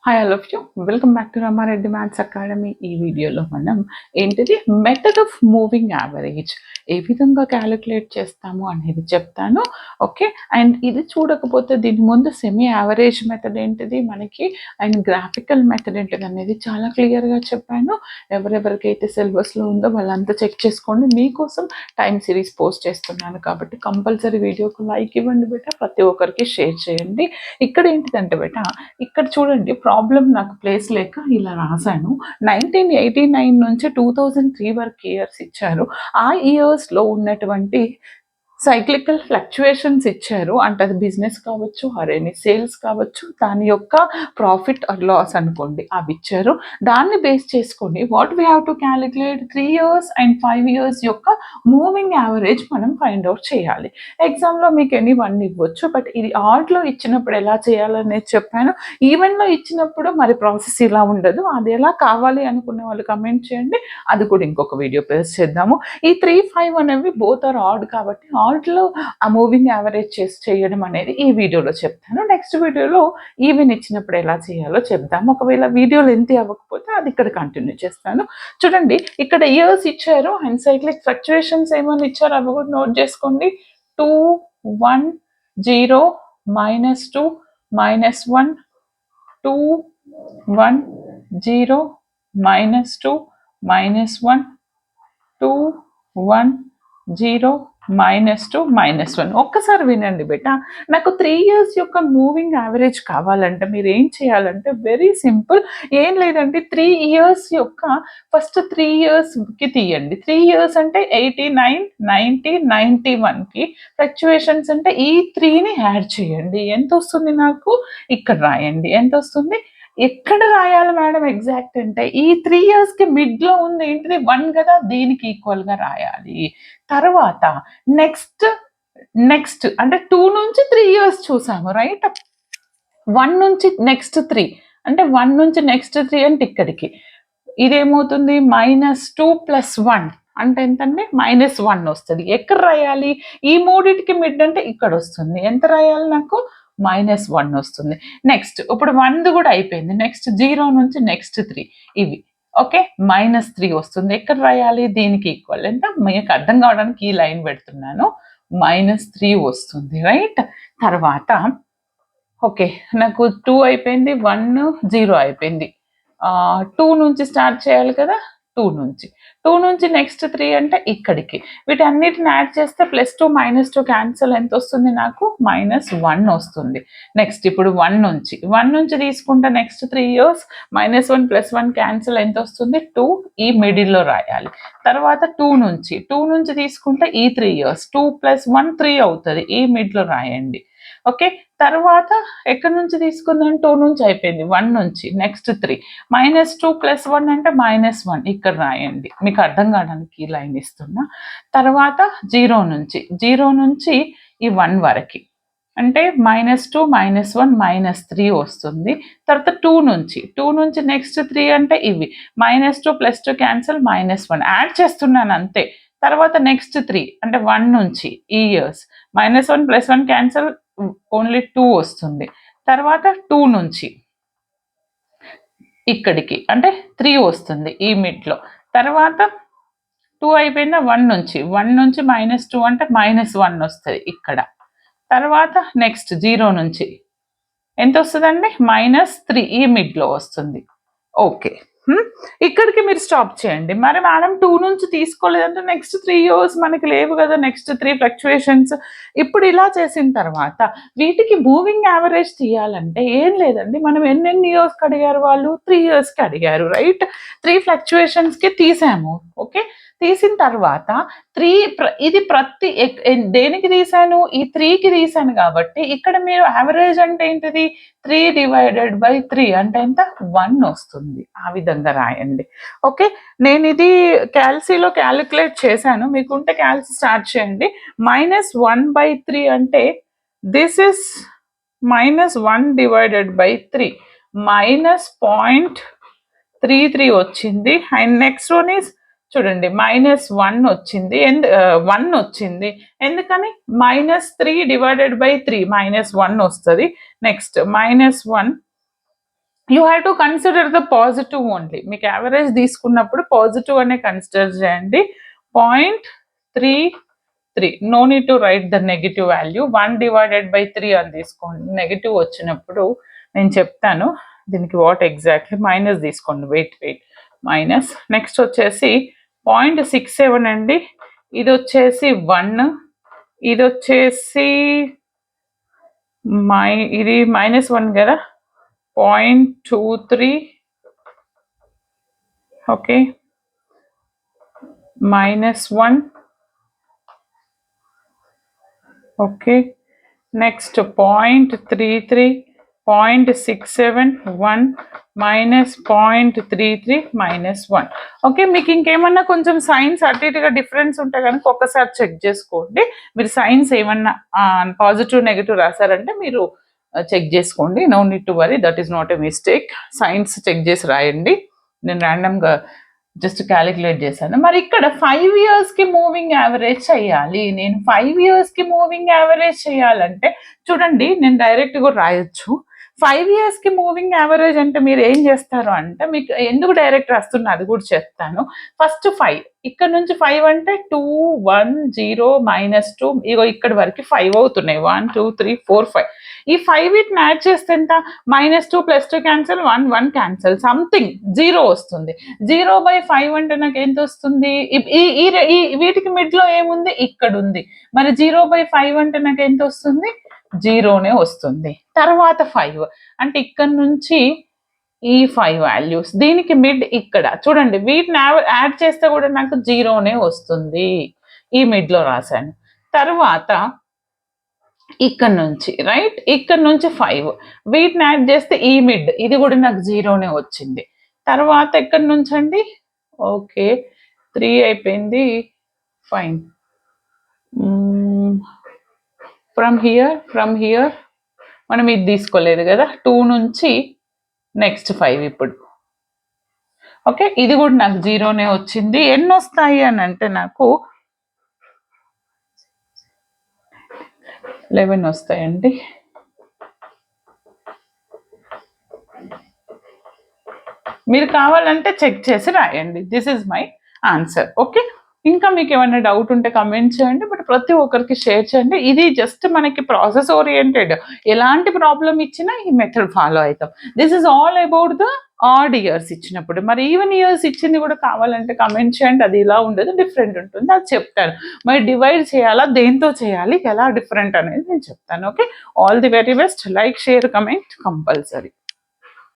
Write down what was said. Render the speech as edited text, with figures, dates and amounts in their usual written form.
Hi all of you, welcome back to Ramareddy maths academy. ఈ వీడియోలో మనం ఏంటిది మెథడ్ ఆఫ్ మూవింగ్ యావరేజ్ ఏ విధంగా క్యాలిక్యులేట్ చేస్తాము అనేది చెప్తాను. ఓకే, అండ్ ఇది చూడకపోతే దీని ముందు సెమీ యావరేజ్ మెథడ్ ఏంటిది మనకి అండ్ గ్రాఫికల్ మెథడ్ ఏంటిది అనేది చాలా క్లియర్గా చెప్పాను. ఎవరెవరికైతే సిలబస్లో ఉందో వాళ్ళంతా చెక్ చేసుకోండి. మీకోసం టైం సిరీస్ పోస్ట్ చేస్తున్నాను కాబట్టి కంపల్సరీ వీడియోకి లైక్ ఇవ్వండి బేట, ప్రతి ఒక్కరికి షేర్ చేయండి. ఇక్కడ ఏంటిదంటే బేట, ఇక్కడ చూడండి ప్రాబ్లం నాకు ప్లేస్ లేక ఇలా రాశాను. 1989 నుంచి 2003 వరకు ఇయర్స్ ఇచ్చారు. ఆ ఇయర్స్లో ఉన్నటువంటి సైక్లికల్ ఫ్లక్చుయేషన్స్ ఇచ్చారు. అంటే అది బిజినెస్ కావచ్చు, ఎనీ సేల్స్ కావచ్చు, దాని యొక్క ప్రాఫిట్ ఆర్ లాస్ అనుకోండి, అవి ఇచ్చారు. దాన్ని బేస్ చేసుకొని what we have to calculate 3 years and 5 years యొక్క మూవింగ్ యావరేజ్ మనం ఫైండ్ అవుట్ చేయాలి. ఎగ్జామ్లో మీకు ఎనీ వన్ ఇవ్వచ్చు, బట్ ఇది ఆర్డ్లో ఇచ్చినప్పుడు ఎలా చేయాలనేది చెప్పాను. ఈవెన్లో ఇచ్చినప్పుడు మరి ప్రాసెస్ ఇలా ఉండదు. అది ఎలా కావాలి అనుకునే వాళ్ళు కమెంట్ చేయండి, అది కూడా ఇంకొక వీడియో పేస్ట్ చేద్దాము. ఈ 3, 5 అనేవి బోత్ ఆర్ ఆడ్ కాబట్టి ఆర్డ్లో ఆ మూవింగ్ యావరేజ్ చేయడం అనేది ఈ వీడియోలో చెప్తాను. నెక్స్ట్ వీడియోలో ఈవెన్ ఇచ్చినప్పుడు ఎలా చేయాలో చెప్దాము. ఒకవేళ వీడియో లెంత్ అవ్వకపోతే అది ఇక్కడ కంటిన్యూ చేస్తాను. చూడండి, ఇక్కడ ఇయర్స్ ఇచ్చారు అండ్ సైక్లిక్ ఫ్లక్చుయేషన్స్ ఏమైనా ఇచ్చారు అవి కూడా నోట్ చేసుకోండి. 2, 1, 0, -2, -1, 2, 1, 0, -2, -1, 2, 1, 0, -2, -1. ఒక్కసారి వినండి బేట. నాకు 3 years యొక్క మూవింగ్ యావరేజ్ కావాలంటే మీరు ఏం చేయాలంటే వెరీ సింపుల్. ఏం లేదండి, 3 years యొక్క ఫస్ట్ 3 yearsకి తీయండి. 3 years అంటే 89, 90, 91కి ఫ్లక్చుయేషన్స్ అంటే ఈ 3ని యాడ్ చేయండి. ఎంత వస్తుంది నాకు? ఇక్కడ రాయండి. ఎంత వస్తుంది? ఎక్కడ రాయాలి మేడం ఎగ్జాక్ట్ అంటే ఈ 3 yearsకి మిడ్లో ఉంది ఏంటిది 1 కదా, దీనికి ఈక్వల్గా రాయాలి. తర్వాత నెక్స్ట్ అంటే 2 నుంచి 3 years చూసాము రైట్. 1 నుంచి నెక్స్ట్ 3 అంటే 1 నుంచి నెక్స్ట్ 3 అంటే ఇక్కడికి ఇదేమవుతుంది -2 + 1 అంటే ఎంతండి? -1 వస్తుంది. ఎక్కడ రాయాలి? ఈ మూడింటికి మిడ్ అంటే ఇక్కడ వస్తుంది. ఎంత రాయాలి నాకు? -1 వస్తుంది. నెక్స్ట్ ఇప్పుడు 1 కూడా అయిపోయింది. నెక్స్ట్ 0 నుంచి నెక్స్ట్ 3 ఇవి ఓకే, -3 వస్తుంది. ఎక్కడ రాయాలి? దీనికి ఈక్వల్ ఎంత? మీకు అర్థం కావడానికి ఈ లైన్ పెడుతున్నాను. -3 వస్తుంది రైట్. తర్వాత ఓకే, నాకు 2 అయిపోయింది, 1, 0 అయిపోయింది. 2 నుంచి స్టార్ట్ చేయాలి కదా, 2 నుంచి నెక్స్ట్ 3 అంటే ఇక్కడికి. వీటన్నిటిని యాడ్ చేస్తే +2 -2 క్యాన్సల్ ఎంత వస్తుంది నాకు? -1 వస్తుంది. నెక్స్ట్ ఇప్పుడు 1 నుంచి తీసుకుంటే నెక్స్ట్ 3 years -1 + 1 క్యాన్సల్ ఎంత వస్తుంది? 2. ఈ మిడిల్లో రాయాలి. తర్వాత 2 నుంచి తీసుకుంటే ఈ 3 years 2 + 1 3 అవుతుంది. ఈ మిడ్లో రాయండి. ఓకే, తర్వాత ఎక్కడి నుంచి తీసుకుందాం? 2 నుంచి అయిపోయింది. 1 నుంచి నెక్స్ట్ 3 -2 + 1 అంటే -1 ఇక్కడ రాయండి. మీకు అర్థం కావడానికి ఈ లైన్ ఇస్తున్నా. తర్వాత 0 నుంచి ఈ 1 వరకు అంటే -2, -1, -3 వస్తుంది. తర్వాత 2 నుంచి నెక్స్ట్ 3 అంటే ఇవి -2 + 2 క్యాన్సల్ -1 యాడ్ చేస్తున్నాను అంతే. తర్వాత నెక్స్ట్ 3 అంటే 1 నుంచి ఈ ఇయర్స్ -1 + 1 క్యాన్సల్ ఓన్లీ 2 వస్తుంది. తర్వాత 2 నుంచి ఇక్కడికి అంటే 3 వస్తుంది ఈ మిడ్లో. తర్వాత 2 అయిపోయిందా? 1 నుంచి -2 అంటే -1 వస్తుంది ఇక్కడ. తర్వాత నెక్స్ట్ 0 నుంచి ఎంత వస్తుందండి? -3 ఈ మిడ్లో వస్తుంది. ఓకే, ఇక్కడికి మీరు స్టాప్ చేయండి. మరి మేడం 2 నుంచి తీసుకోలేదంటే నెక్స్ట్ 3 years మనకి లేవు కదా, నెక్స్ట్ 3 ఫ్లక్చుయేషన్స్. ఇప్పుడు ఇలా చేసిన తర్వాత వీటికి మూవింగ్ యావరేజ్ తీయాలంటే ఏం లేదండి, మనం ఎన్ని ఇయర్స్కి అడిగారు వాళ్ళు? 3 yearsకి అడిగారు రైట్. 3 ఫ్లక్చుయేషన్స్కి తీసాము. ఓకే, తీసిన తర్వాత 3 ఇది ప్రతి దేనికి తీసాను? ఈ 3కి తీసాను కాబట్టి ఇక్కడ మీరు యావరేజ్ అంటే ఏంటిది? 3/3 అంటే ఎంత? 1 వస్తుంది. ఆ విధంగా రాయండి. ఓకే, నేను ఇది క్యాల్సీలో క్యాలిక్యులేట్ చేశాను. మీకుంటే క్యాల్సీ స్టార్ట్ చేయండి. -1/3 అంటే దిస్ ఇస్ -1/3 -0.33 వచ్చింది. అండ్ నెక్స్ట్ వన్ ఈస్ చూడండి -1 వచ్చింది. 1 వచ్చింది. ఎందుకని? -3/3 -1 వస్తుంది. Next -1 you have to consider the positive only. మీకు యావరేజ్ తీసుకున్నప్పుడు పాజిటివ్ అనే కన్సిడర్ చేయండి. 0.33, no need to write the negative value. 1/3 అని తీసుకోండి. నెగిటివ్ వచ్చినప్పుడు నేను చెప్తాను దీనికి వాట్ ఎగ్జాక్ట్లీ. మైనస్ తీసుకోండి, వెయిట్ మైనస్. నెక్స్ట్ వచ్చేసి 0.67 అండి. ఇది వచ్చేసి 1, ఇది వచ్చేసి ఇది -1 కదా, 0.23. ఓకే, -1. Okay, next 0.33, 0.67, 1 -0.33 -1. ఓకే, మీకు ఇంకేమన్నా కొంచెం సైన్స్ అటు ఇటుగా డిఫరెన్స్ ఉంటే కనుక ఒక్కసారి చెక్ చేసుకోండి. మీరు సైన్స్ ఏమన్నా పాజిటివ్ నెగిటివ్ రాశారంటే మీరు చెక్ చేసుకోండి. No need to worry, that is not a mistake. Signs check చేసి రాయండి. నేను ర్యాండమ్గా జస్ట్ క్యాలిక్యులేట్ చేశాను. మరి ఇక్కడ 5 yearsకి మూవింగ్ యావరేజ్ చేయాలి. నేను 5 yearsకి మూవింగ్ యావరేజ్ చేయాలంటే చూడండి, నేను డైరెక్ట్ కూడా రాయొచ్చు. 5 yearsకి మూవింగ్ యావరేజ్ అంటే మీరు ఏం చేస్తారు అంటే, మీకు ఎందుకు డైరెక్ట్ రాస్తున్నా అది కూడా చెప్తాను. ఫస్ట్ 5, ఇక్కడ నుంచి 5 అంటే 2, 1, 0, -2, ఇగో ఇక్కడ వరకు 5 అవుతున్నాయి. 1, 2, 3, 4, 5. ఈ 5 వీటిని యాడ్ చేస్తే ఎంత? -2 +2 క్యాన్సల్, 1, 1 క్యాన్సల్, సంథింగ్ 0 వస్తుంది. 0/5 అంటే నాకు ఎంత వస్తుంది? వీటికి మిడ్లో ఏముంది? ఇక్కడ ఉంది. మరి 0/5 అంటే నాకు ఎంత వస్తుంది? 0నే వస్తుంది. తర్వాత 5 అంటే ఇక్కడ నుంచి ఈ 5 వాల్యూస్, దీనికి మిడ్ ఇక్కడ చూడండి. వీటిని యాడ్ చేస్తే కూడా నాకు 0నే వస్తుంది. ఈ మిడ్లో రాశాను. తర్వాత ఇక్కడ నుంచి రైట్, ఇక్కడ నుంచి 5 వీటిని యాడ్ చేస్తే ఈ మిడ్, ఇది కూడా నాకు 0నే వచ్చింది. తర్వాత ఇక్కడ నుంచి అండి, ఓకే 3 అయిపోయింది, ఫైన్. ఫ్రమ్ హియర్ మనం ఇది తీసుకోలేదు కదా, 2 నుంచి నెక్స్ట్ 5 ఇప్పుడు. ఓకే, ఇది కూడా నాకు 0నే వచ్చింది. ఎన్ని వస్తాయి అని అంటే నాకు 11 వస్తాయండి. మీరు కావాలంటే చెక్ చేసి రాయండి. This is my answer. Okay, ఇంకా మీకు ఏమైనా డౌట్ ఉంటే కమెంట్ చేయండి, బట్ ప్రతి ఒక్కరికి షేర్ చేయండి. ఇది జస్ట్ మనకి ప్రాసెస్ ఓరియంటెడ్. ఎలాంటి ప్రాబ్లం ఇచ్చినా ఈ మెథడ్ ఫాలో అవుతాం. This is all about the odd years ఇచ్చినప్పుడు. మరి ఈవెన్ ఇయర్స్ ఇచ్చింది కూడా కావాలంటే కమెంట్ చేయండి. అది ఇలా ఉండదు, డిఫరెంట్ ఉంటుంది, అది చెప్తాను. మరి డివైడ్ చేయాలా, దేంతో చేయాలి, ఎలా డిఫరెంట్ అనేది నేను చెప్తాను. Okay, all the very best. Like, share, comment compulsory.